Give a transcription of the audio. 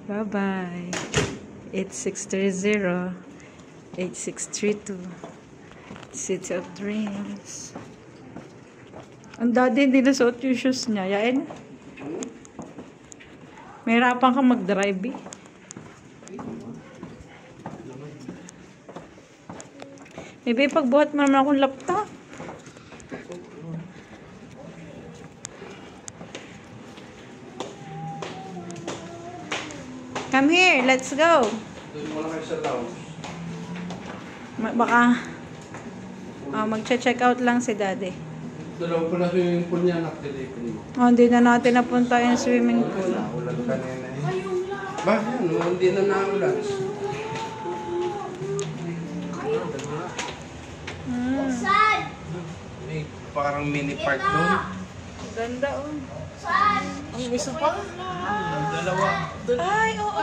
Bye-bye. 8630. 8632. City of Dreams. Ang daddy, hindi na suot yung shoes niya. Yain? May hirapan ka mag-drive eh. Maybe pagbuhat mo naman akong laptop. Come here, let's go. Doon mo lang kayo sa lounge. Baka magche-check out lang si daddy. Dalawa pa na swimming pool niya, nakdilipin mo. Hindi na natin napunta yung swimming pool. Naulan kanina eh. Ba, yan, hindi na naulan. May parang mini park doon. Ganda oh. Ang isa pa? Dalawa. Ay, oo.